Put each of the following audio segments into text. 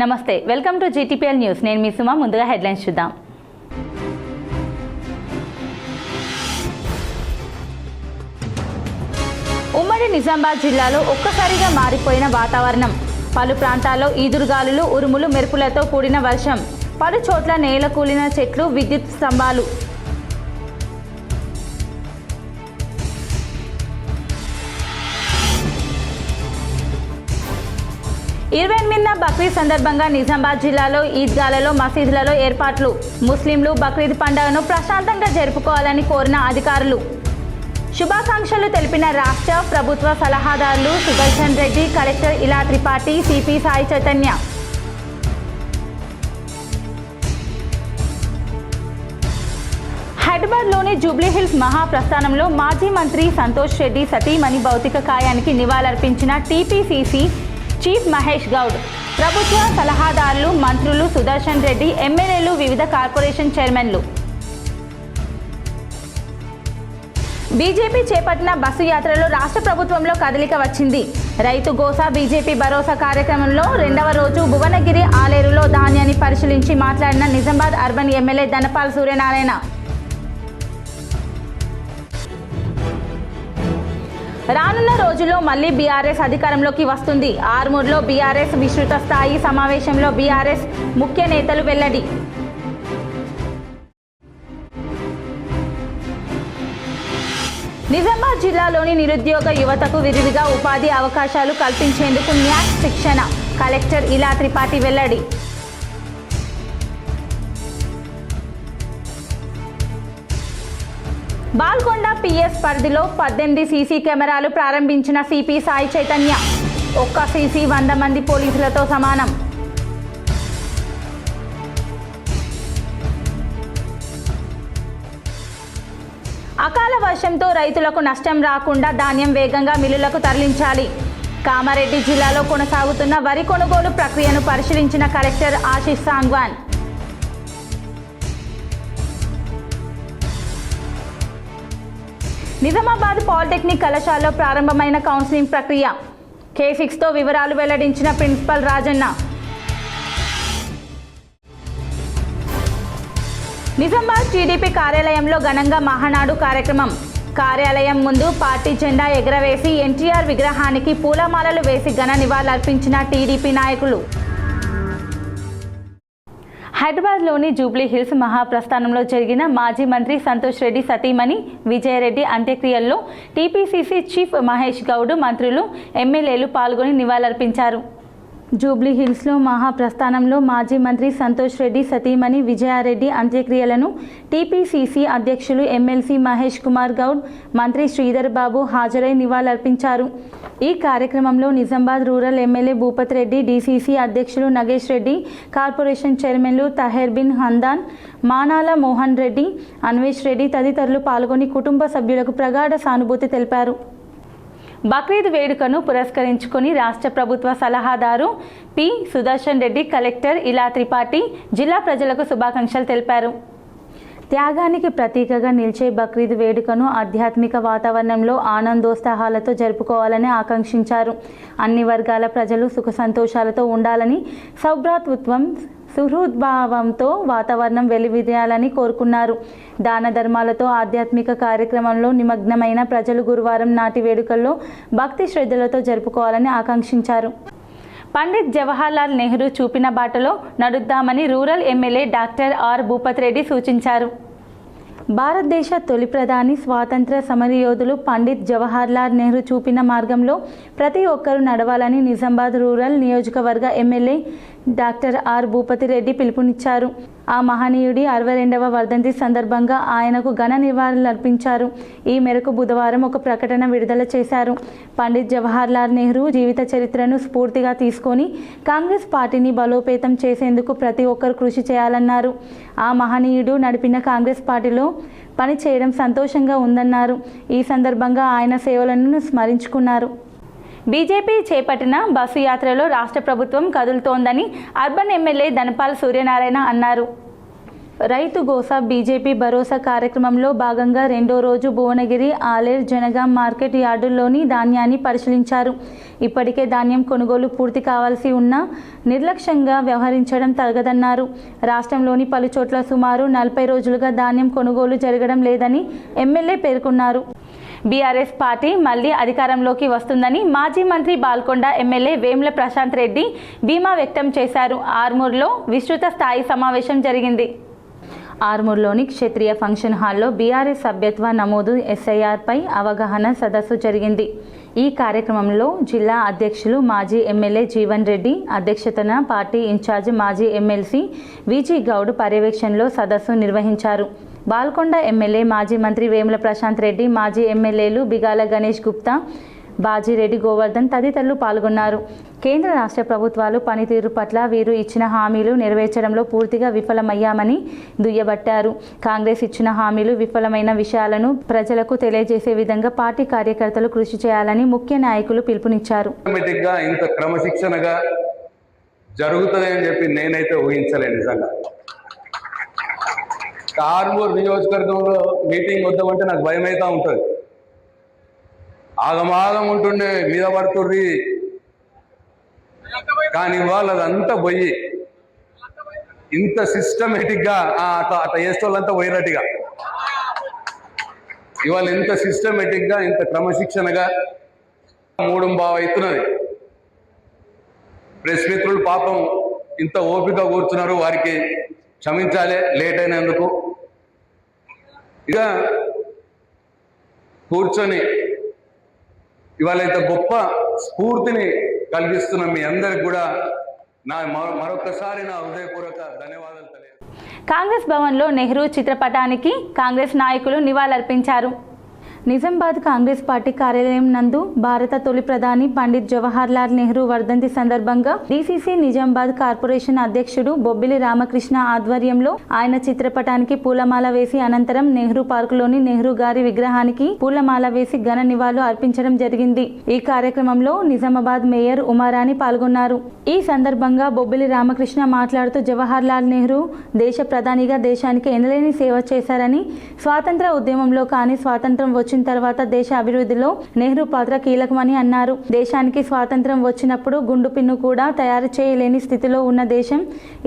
నమస్తే, welcome to GTPL news. నేను మీ సుమ. ముందుగా హెడ్లైన్స్ చూద్దాం. ఉమ్మడి నిజామాబాద్ జిల్లాలో ఒక్కసారిగా మారిపోయిన వాతావరణం. పలు ప్రాంతాల్లో ఈదురుగాలులు, ఉరుములు, మెరుపులతో కూడిన వర్షం. పలు చోట్ల నేల కూలిన చెట్లు, విద్యుత్ స్తంభాలు. బక్రీద్ సందర్భంగా నిజామాబాద్ జిల్లాలో ఈద్గాలలో, మసీదులలో ఏర్పాట్లు. ముస్లింలు బక్రీద్ పండుగను ప్రశాంతంగా జరుపుకోవాలని కోరిన అధికారులు. శుభాకాంక్షలు తెలిపిన రాష్ట్ర ప్రభుత్వ సలహాదారులు సుదర్శన్ రెడ్డి, కలెక్టర్ ఇలా త్రిపాఠి, సిపి సాయి చైతన్య. హైదరాబాద్లోని జూబ్లీహిల్స్ మహాప్రస్థానంలో మాజీ మంత్రి సంతోష్ రెడ్డి సతీమణి భౌతిక కాయానికి నివాళులర్పించిన టీపీసీసీ చీఫ్ మహేష్ గౌడ్. ప్రభుత్వ సలహాదారులు, మంత్రులు సుదర్శన్ రెడ్డి, ఎమ్మెల్యేలు, వివిధ కార్పొరేషన్ చైర్మన్లు. బీజేపీ చేపట్టిన బస్సు యాత్రలో రాష్ట్ర ప్రభుత్వంలో కదలిక వచ్చింది. రైతు గోసా బీజేపీ భరోసా కార్యక్రమంలో రెండవ రోజు భువనగిరి, ఆలేరులో ధాన్యాన్ని పరిశీలించి మాట్లాడిన నిజామాబాద్ అర్బన్ ఎమ్మెల్యే ధనపాల్ సూర్యనారాయణ. రానున్న రోజుల్లో మళ్లీ బీఆర్ఎస్ అధికారంలోకి వస్తుంది. ఆర్మూర్లో బీఆర్ఎస్ విస్తృత స్థాయి సమావేశంలో బీఆర్ఎస్ ముఖ్య నేతలు వెల్లడి. నిజామాబాద్ జిల్లాలోని నిరుద్యోగ యువతకు విరివిగా ఉపాధి అవకాశాలు కల్పించేందుకు న్యాక్ శిక్షణ. కలెక్టర్ ఇలా త్రిపాఠి వెల్లడి. బాల్కొండ పిఎస్ పరిధిలో 18 సీసీ కెమెరాలు ప్రారంభించిన సిపి సాయి చైతన్య. ఒక్క సీసీ 100 మంది పోలీసులతో సమానం. అకాల వర్షంతో రైతులకు నష్టం రాకుండా ధాన్యం వేగంగా మిల్లులకు తరలించాలి. కామారెడ్డి జిల్లాలో కొనసాగుతున్న వరి కొనుగోలు ప్రక్రియను పరిశీలించిన కలెక్టర్ ఆశీష్ సాంగ్వాన్. నిజామాబాద్ పాలిటెక్నిక్ కళాశాలలో ప్రారంభమైన కౌన్సిలింగ్ ప్రక్రియ. K6తో వివరాలు వెల్లడించిన ప్రిన్సిపల్ రాజన్న. నిజామాబాద్ టీడీపీ కార్యాలయంలో ఘనంగా మహానాడు కార్యక్రమం. కార్యాలయం ముందు పార్టీ జెండా ఎగరవేసి ఎన్టీఆర్ విగ్రహానికి పూలమాలలు వేసి ఘన నివాళులర్పించిన టీడీపీ నాయకులు. హైదరాబాద్లోని జూబ్లీహిల్స్ మహాప్రస్థానంలో జరిగిన మాజీ మంత్రి సంతోష్ రెడ్డి సతీమణి విజయరెడ్డి అంత్యక్రియల్లో టీపీసీసీ చీఫ్ మహేష్ గౌడ్, మంత్రులు, ఎమ్మెల్యేలు పాల్గొని నివాళులర్పించారు. జూబ్లీహిల్స్లో మహాప్రస్థానంలో మాజీ మంత్రి సంతోష్ రెడ్డి సతీమణి విజయారెడ్డి అంత్యక్రియలను టీపీసీసీ అధ్యక్షులు ఎమ్మెల్సీ మహేష్ కుమార్ గౌడ్, మంత్రి శ్రీధర్ బాబు హాజరై నివాళులర్పించారు. ఈ కార్యక్రమంలో Nizamabad rural MLA Bhupat Reddy, DCC అధ్యక్షులు నగేష్ రెడ్డి, కార్పొరేషన్ చైర్మన్లు తహెర్ బిన్ హందాన్, మానాల మోహన్ రెడ్డి, అన్వేష్ రెడ్డి తదితరులు పాల్గొని కుటుంబ సభ్యులకు ప్రగాఢ సానుభూతి తెలిపారు. బక్రీద్ వేడుకను పురస్కరించుకొని రాష్ట్ర ప్రభుత్వ సలహాదారు పి సుదర్శన్ రెడ్డి, కలెక్టర్ ఇలా త్రిపాఠి జిల్లా ప్రజలకు శుభాకాంక్షలు తెలిపారు. త్యాగానికి ప్రతీకగా నిలిచే బక్రీద్ వేడుకను ఆధ్యాత్మిక వాతావరణంలో ఆనందోత్సాహాలతో జరుపుకోవాలని ఆకాంక్షించారు. అన్ని వర్గాల ప్రజలు సుఖ సంతోషాలతో ఉండాలని, సౌభ్రాతృత్వం, సుహృద్భావంతో వాతావరణం వెలివిరియాలని కోరుకున్నారు. దాన ధర్మాలతో ఆధ్యాత్మిక కార్యక్రమంలో నిమగ్నమైన ప్రజలు గురువారం నాటి వేడుకల్లో భక్తి శ్రద్ధలతో జరుపుకోవాలని ఆకాంక్షించారు. పండిత్ జవహర్లాల్ నెహ్రూ చూపిన బాటలో నడుద్దామని rural MLA doctor R Bhupat Reddy సూచించారు. భారతదేశ తొలి ప్రధాని, స్వాతంత్ర సమరయోధులు పండిత్ జవహర్లాల్ నెహ్రూ చూపిన మార్గంలో ప్రతి ఒక్కరూ నడవాలని నిజామాబాద్ రూరల్ నియోజకవర్గ MLA doctor R Bhupathi Reddy పిలుపునిచ్చారు. ఆ మహనీయుడి 62వ వర్ధంతి సందర్భంగా ఆయనకు ఘన నివాళులర్పించారు. ఈ మేరకు బుధవారం ఒక ప్రకటన విడుదల చేశారు. పండిత్ జవహర్లాల్ నెహ్రూ జీవిత చరిత్రను స్ఫూర్తిగా తీసుకొని కాంగ్రెస్ పార్టీని బలోపేతం చేసేందుకు ప్రతి ఒక్కరు కృషి చేయాలన్నారు. ఆ మహనీయుడు నడిపిన కాంగ్రెస్ పార్టీలో పని చేయడం సంతోషంగా ఉందన్నారు. ఈ సందర్భంగా ఆయన సేవలను స్మరించుకున్నారు. బీజేపీ చేపట్టిన బస్సు యాత్రలో రాష్ట్ర ప్రభుత్వం కదులుతోందని అర్బన్ ఎమ్మెల్యే ధనపాల్ సూర్యనారాయణ అన్నారు. రైతు గోసా బీజేపీ భరోసా కార్యక్రమంలో భాగంగా రెండో రోజు భువనగిరి ఆలేర్ జనగాం మార్కెట్ యార్డుల్లోని ధాన్యాన్ని పరిశీలించారు. ఇప్పటికే ధాన్యం కొనుగోలు పూర్తి కావాల్సి ఉన్నా నిర్లక్ష్యంగా వ్యవహరించడం తగదన్నారు. రాష్ట్రంలోని పలు చోట్ల సుమారు 40 రోజులుగా ధాన్యం కొనుగోలు జరగడం లేదని ఎమ్మెల్యే పేర్కొన్నారు. బీఆర్ఎస్ పార్టీ మళ్లీ అధికారంలోకి వస్తుందని మాజీ మంత్రి బాల్కొండ ఎమ్మెల్యే వేముల ప్రశాంత్ రెడ్డి ధీమా వ్యక్తం చేశారు. ఆర్మూర్లో విస్తృత స్థాయి సమావేశం జరిగింది. ఆర్మూర్లోని క్షత్రియ ఫంక్షన్ హాల్లో బీఆర్ఎస్ సభ్యత్వ నమోదు ఎస్ఐఆర్పై అవగాహన సదస్సు జరిగింది. ఈ కార్యక్రమంలో జిల్లా అధ్యక్షులు మాజీ ఎమ్మెల్యే జీవన్ రెడ్డి అధ్యక్షతన పార్టీ ఇన్ఛార్జ్ మాజీ ఎమ్మెల్సీ విజీ గౌడ్ పర్యవేక్షణలో సదస్సు నిర్వహించారు. బాల్కొండ ఎమ్మెల్యే మాజీ మంత్రి వేముల ప్రశాంత్ రెడ్డి, మాజీ ఎమ్మెల్యేలు బిగాల గణేష్ గుప్తా, బాజిరెడ్డి గోవర్ధన్ తదితరులు పాల్గొన్నారు. కేంద్ర రాష్ట్ర ప్రభుత్వాలు పనితీరు పట్ల వీరు ఇచ్చిన హామీలు నెరవేర్చడంలో పూర్తిగా విఫలమయ్యామని దుయ్యబట్టారు. కాంగ్రెస్ ఇచ్చిన హామీలు విఫలమైన విషయాలను ప్రజలకు తెలియజేసే విధంగా పార్టీ కార్యకర్తలు కృషి చేయాలని ముఖ్య నాయకులు పిలుపునిచ్చారు. ఇంత క్రమశిక్షణగా జరుగుతుందని చెప్పి నేనైతే ఊహించలేను. నిజంగా ఆర్మూర్ నియోజకవర్గంలో మీటింగ్ వద్దామంటే నాకు భయం అవుతూ ఉంటుంది. ఆగమాగం ఉంటుండే మీద పడుతుర్రి, కానీ వాళ్ళు అదంతా పోయి ఇంత సిస్టమేటిక్గా అట్లా చేసేవాళ్ళంతా పోయినట్టుగా ఇవాళ ఇంత సిస్టమేటిక్గా ఇంత క్రమశిక్షణగా 3:15 అవుతున్నది. ప్రెస్ మిత్రులు పాపం ఇంత ఓపిక కూర్చున్నారు, వారికి క్షమించాలి లేట్ అయినందుకు. ఇక కూర్చొని ఇవాళ ఇంత గొప్ప స్ఫూర్తిని కలిగిస్తున్న మీ అందరికి కూడా మరొకసారి నా హృదయపూర్వక ధన్యవాదాలు తెలియజేస్తున్నాను. కాంగ్రెస్ భవన్లో నెహ్రూ చిత్రపటానికి కాంగ్రెస్ నాయకులు నివాళులర్పించారు. నిజామాబాద్ కాంగ్రెస్ పార్టీ కార్యాలయం నందు భారత తొలి ప్రధాని పండిత్ జవహర్ లాల్ నెహ్రూ వర్ధంతి సందర్భంగా డీసీసీ నిజామాబాద్ కార్పొరేషన్ అధ్యక్షుడు బొబ్బిలి రామకృష్ణ ఆధ్వర్యంలో ఆయన చిత్రపటానికి పూలమాల వేసి అనంతరం నెహ్రూ పార్కులోని నెహ్రూ గారి విగ్రహానికి పూలమాల వేసి ఘన నివాళులు అర్పించడం జరిగింది. ఈ కార్యక్రమంలో నిజామాబాద్ మేయర్ ఉమారాణి పాల్గొన్నారు. ఈ సందర్భంగా బొబ్బిలి రామకృష్ణ మాట్లాడుతూ జవహర్ లాల్ నెహ్రూ దేశ ప్రధానిగా దేశానికి ఎనలేని సేవ చేశారని, స్వాతంత్ర ఉద్యమంలో కానీ స్వాతంత్రం వచ్చిన తర్వాత దేశ అభివృద్ధిలో నెహ్రూ పాత్ర కీలకమని అన్నారు. దేశానికి స్వాతంత్రం వచ్చినప్పుడు గుండు పిన్ను కూడా తయారు చేయలేని స్థితిలో ఉన్న దేశం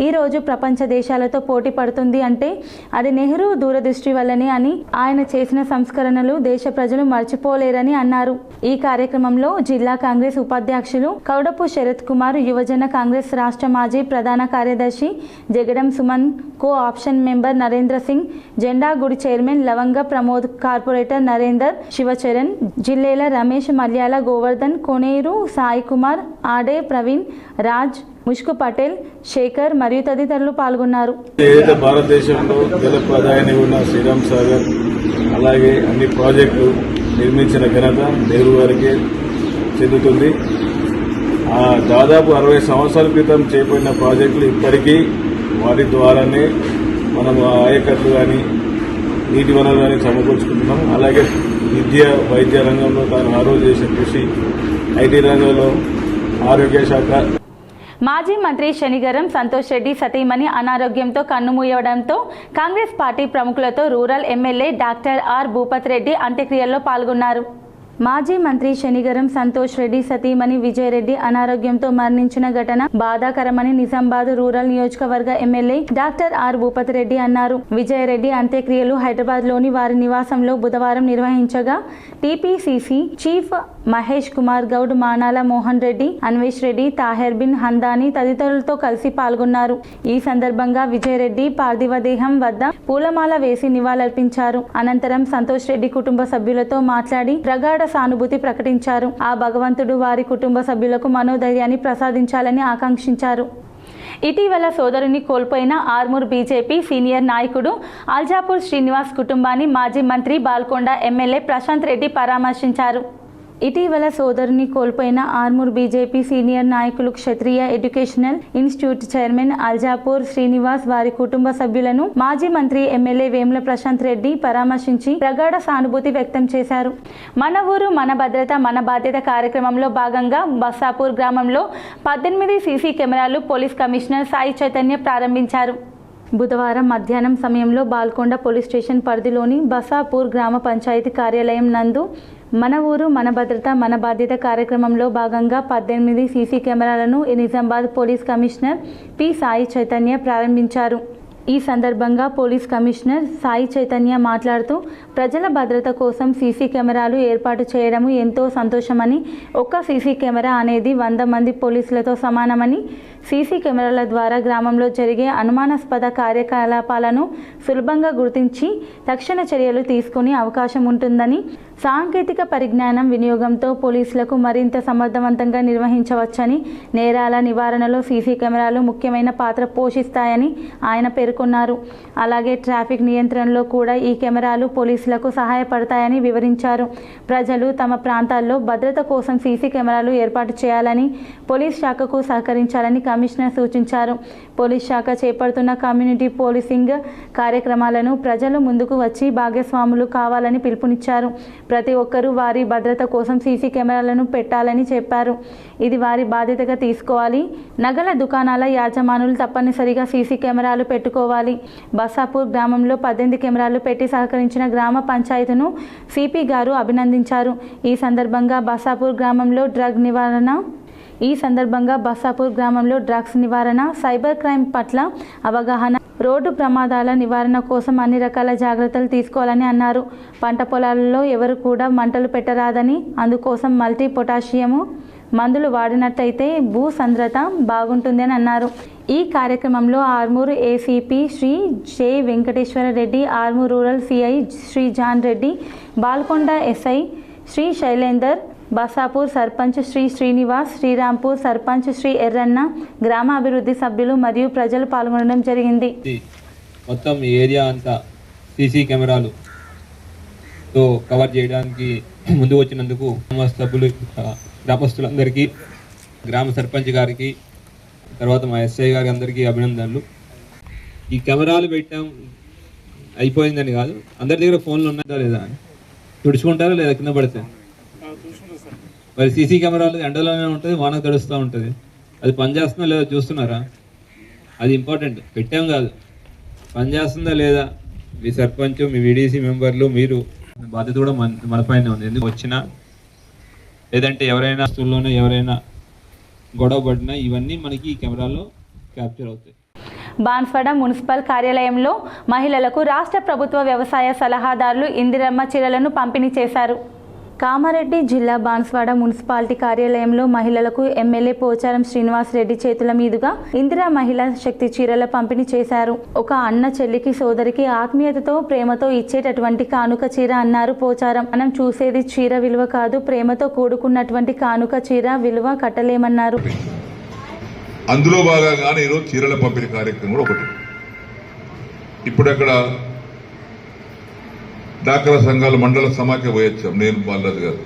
ఈ రోజు ప్రపంచ దేశాలతో పోటీ పడుతుంది అంటే అది నెహ్రూ దూరదృష్టి వల్లనే అని, ఆయన చేసిన సంస్కరణలు దేశ ప్రజలు మర్చిపోలేరని అన్నారు. ఈ కార్యక్రమంలో జిల్లా కాంగ్రెస్ ఉపాధ్యక్షులు కౌడపు శరత్ కుమార్, యువజన కాంగ్రెస్ రాష్ట్ర మాజీ ప్రధాన కార్యదర్శి Jagadam Suman, co option member Narendra Singh, జెండా గుడి చైర్మన్ లవంగ ప్రమోద్, కార్పొరేటర్ నరేందర్, శివచరణ్, జిల్లేల రమేష్, మల్యాల గోవర్ధన్, కొనేరు సాయి కుమార్, ఆడే ప్రవీణ్, రాజ్, ముష్కు పటేల్, శేఖర్ మరియు తదితరులు పాల్గొన్నారు. ఏదైతే భారతదేశంలో జల ప్రధాని ఉన్న శ్రీరామ్ సాగర్ అలాగే అన్ని ప్రాజెక్టులు నిర్మించిన ఘనత నెహ్రూ గారికి చెందుతుంది. దాదాపు 60 సంవత్సరాల క్రితం చేపట్టిన ప్రాజెక్టులు ఇప్పటికీ వాటి ద్వారానే మనం ఆయకట్లు కానీ నీటి వనరులు కానీ సమకూర్చుకుంటున్నాం. అలాగే విద్య వైద్య రంగంలో తాను ఆ రోజు చేసిన కృషి, ఐటీ రంగంలో, ఆరోగ్య శాఖ. మాజీ మంత్రి శనిగరం సంతోష్ రెడ్డి సతీమణి అనారోగ్యంతో కన్నుమూయడంతో కాంగ్రెస్ పార్టీ ప్రముఖులతో rural MLA doctor R Bhupat Reddy అంత్యక్రియల్లో పాల్గొన్నారు. మాజీ మంత్రి శనిగరం సంతోష్ రెడ్డి సతీమణి విజయరెడ్డి అనారోగ్యంతో మరణించిన ఘటన బాధాకరమని నిజామాబాద్ రూరల్ నియోజకవర్గ MLA doctor R Bhupat Reddy అన్నారు. విజయరెడ్డి అంత్యక్రియలు హైదరాబాద్ లోని వారి నివాసంలో బుధవారం నిర్వహించగా టీపీసీసీ చీఫ్ మహేష్ కుమార్ గౌడ్, మానాల మోహన్ రెడ్డి, అన్వేష్ రెడ్డి, తాహెర్ బిన్ హందాని తదితరులతో కలిసి పాల్గొన్నారు. ఈ సందర్భంగా విజయరెడ్డి పార్థివ దేహం వద్ద పూలమాల వేసి నివాళులర్పించారు. అనంతరం సంతోష్ రెడ్డి కుటుంబ సభ్యులతో మాట్లాడి ప్రగాఢ సానుభూతి ప్రకటించారు. ఆ భగవంతుడు వారి కుటుంబ సభ్యులకు మనోధైర్యాన్ని ప్రసాదించాలని ఆకాంక్షించారు. ఇటీవల సోదరుని కోల్పోయిన ఆర్మూర్ బీజేపీ సీనియర్ నాయకుడు అల్జాపూర్ శ్రీనివాస్ కుటుంబాన్ని మాజీ మంత్రి బాల్కొండ ఎమ్మెల్యే ప్రశాంత్ రెడ్డి పరామర్శించారు. ఇటీవల సోదరుని కోల్పోయిన ఆర్మూర్ బీజేపీ సీనియర్ నాయకులు Kshatriya educational institute chairman Alzapur Srinivas వారి కుటుంబ సభ్యులను మాజీ మంత్రి ఎమ్మెల్యే వేముల ప్రశాంత్ రెడ్డి పరామర్శించి ప్రగాఢ సానుభూతి వ్యక్తం చేశారు. మన ఊరు మన భద్రత మన బాధ్యత కార్యక్రమంలో భాగంగా బస్సాపూర్ గ్రామంలో 18 సీసీ కెమెరాలు పోలీస్ కమిషనర్ సాయి చైతన్య ప్రారంభించారు. బుధవారం మధ్యాహ్నం సమయంలో బాల్కొండ పోలీస్ స్టేషన్ పరిధిలోని బసాపూర్ గ్రామ పంచాయతీ కార్యాలయం నందు మన ఊరు మన భద్రత మన బాధ్యత కార్యక్రమంలో భాగంగా 18 సీసీ కెమెరాలను Nizamabad police commissioner P Sai Chaitanya ప్రారంభించారు. ఈ సందర్భంగా పోలీస్ కమిషనర్ సాయి చైతన్య మాట్లాడుతూ ప్రజల భద్రత కోసం సీసీ కెమెరాలు ఏర్పాటు చేయడం ఎంతో సంతోషమని, ఒక్క సీసీ కెమెరా అనేది 100 మంది పోలీసులతో సమానమని, సీసీ కెమెరాల ద్వారా గ్రామంలో జరిగే అనుమానాస్పద కార్యకలాపాలను సులభంగా గుర్తించి తక్షణ చర్యలు తీసుకునే అవకాశం ఉంటుందని, సాంకేతిక పరిజ్ఞానం వినియోగంతో పోలీసులకు మరింత సమర్థవంతంగా నిర్వహించవచ్చని, నేరాల నివారణలో సీసీ కెమెరాలు ముఖ్యమైన పాత్ర పోషిస్తాయని ఆయన పేర్కొన్నారు. అలాగే ట్రాఫిక్ నియంత్రణలో కూడా ఈ కెమెరాలు పోలీసులకు సహాయపడతాయని వివరించారు. ప్రజలు తమ ప్రాంతాల్లో భద్రత కోసం సీసీ కెమెరాలు ఏర్పాటు చేయాలని, పోలీస్ శాఖకు సహకరించాలని కమిషనర్ సూచించారు. పోలీస్ శాఖ చేపడుతున్న కమ్యూనిటీ పోలీసింగ్ కార్యక్రమాలను ప్రజలు ముందుకు వచ్చి భాగస్వాములు కావాలని పిలుపునిచ్చారు. ప్రతి ఒక్కరూ వారి భద్రత కోసం సీసీ కెమెరాలను పెట్టాలని చెప్పారు. ఇది వారి బాధ్యతగా తీసుకోవాలి. నగల దుకాణాల యాజమానులు తప్పనిసరిగా సీసీ కెమెరాలు పెట్టుకోవాలి. బసాపూర్ గ్రామంలో 18 కెమెరాలు పెట్టి సహకరించిన గ్రామ పంచాయతీను సిపి గారు అభినందించారు. ఈ సందర్భంగా బసాపూర్ గ్రామంలో డ్రగ్స్ నివారణ, సైబర్ క్రైమ్ పట్ల అవగాహన, రోడ్డు ప్రమాదాల నివారణ కోసం అన్ని రకాల జాగ్రత్తలు తీసుకోవాలని అన్నారు. పంట పొలాలలో ఎవరు కూడా మంటలు పెట్టరాదని, అందుకోసం మల్టీ పొటాషియము మందులు వాడినట్టయితే భూ సంద్రత బాగుంటుందని అన్నారు. ఈ కార్యక్రమంలో Armoor ACP Shri J Venkateswara Reddy, Armoor rural CI Shri John Reddy, Balkonda SI Shri Shailender, Basapur sarpanch Shri Srinivas, Srirampur sarpanch Shri Erranna, గ్రామ అభివృద్ధి సభ్యులు మరియు ప్రజలు పాల్గొనడం జరిగింది. మొత్తం ఏరియా అంతా సీసీ కెమెరాలుతో కవర్ చేయడానికి ముందు వచ్చినందుకు సభ్యులు, గ్రామస్తులందరికీ, గ్రామ సర్పంచ్ గారికి, తర్వాత మా ఎస్ఐ గారి అందరికీ అభినందనలు. ఈ కెమెరాలు పెట్టాం అయిపోయిందని కాదు, అందరి దగ్గర ఫోన్లు ఉన్నాయా లేదా అని తుడుచుకుంటారా లేదా కింద పడితే. మరి సీసీ కెమెరాలు ఎండలోనే ఉంటుంది, వానకు తడుస్తూ ఉంటుంది. అది పనిచేస్తుందా లేదా చూస్తున్నారా? అది ఇంపార్టెంట్. పెట్టాం కాదు, పనిచేస్తుందా లేదా మీ సర్పంచ్, మీ విడిసి మెంబర్లు, మీరు బాధ్యత కూడా మన పైన ఉంది. ఎందుకు వచ్చినా లేదంటే ఎవరైనా వస్తువుల్లోనే ఎవరైనా గొడవ పడినా ఇవన్నీ మనకి ఈ కెమెరాలో క్యాప్చర్ అవుతాయి. బాన్స్వాడ మున్సిపల్ కార్యాలయంలో మహిళలకు రాష్ట్ర ప్రభుత్వ వ్యవసాయ సలహాదారులు ఇందిరమ్మ చీరలను పంపిణీ చేశారు. కామారెడ్డి జిల్లా బాన్స్వాడ మున్సిపాలిటీ కార్యాలయంలో మహిళలకు ఎమ్మెల్యే పోచారం శ్రీనివాస్ రెడ్డి చేతుల మీదుగా ఇందిరా మహిళా శక్తి చీరల పంపిణీ చేశారు. ఒక అన్న చెల్లికి, సోదరికి ఆత్మీయతతో, ప్రేమతో ఇచ్చేటటువంటి కానుక చీర అన్నారు పోచారం. మనం చూసేది చీర విలువ కాదు, ప్రేమతో కూడుకున్నటువంటి కానుక చీర విలువ కట్టలేమన్నారు. అందులో భాగంగానే ఈరోజు చీరల పంపిణీ కార్యక్రమం కూడా ఒకటి. ఇప్పుడు అక్కడ డాక్రా సంఘాల మండల సమాఖ్య పోయొచ్చాం, నేను బాలరాజు గారు.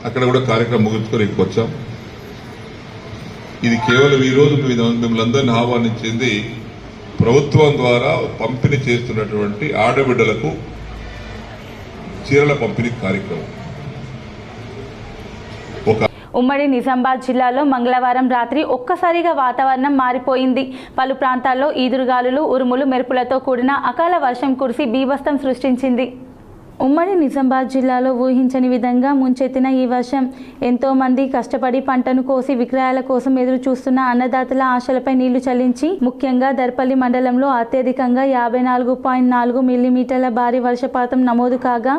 అక్కడ కూడా కార్యక్రమం ముగించుకొని ఇక్కడికి వచ్చాం. ఇది కేవలం ఈరోజు మిమ్మల్ని అందరినీ ఆహ్వానించింది ప్రభుత్వం ద్వారా పంపిణీ చేస్తున్నటువంటి ఆడబిడ్డలకు చీరల పంపిణీ కార్యక్రమం. ఉమ్మడి నిజామాబాద్ జిల్లాలో మంగళవారం రాత్రి ఒక్కసారిగా వాతావరణం మారిపోయింది. పలు ప్రాంతాల్లో ఈదురుగాలులు, ఉరుములు, మెరుపులతో కూడిన అకాల వర్షం కురిసి బీభత్సం సృష్టించింది. ఉమ్మడి నిజామాబాద్ జిల్లాలో ఊహించని విధంగా ముంచెత్తిన ఈ వర్షం ఎంతోమంది కష్టపడి పంటను కోసి విక్రయాల కోసం ఎదురు చూస్తున్న అన్నదాతల ఆశలపై నీళ్లు చల్లించి, ముఖ్యంగా దర్పల్లి మండలంలో అత్యధికంగా 54.4 మిల్లీమీటర్ల భారీ వర్షపాతం నమోదు కాగా,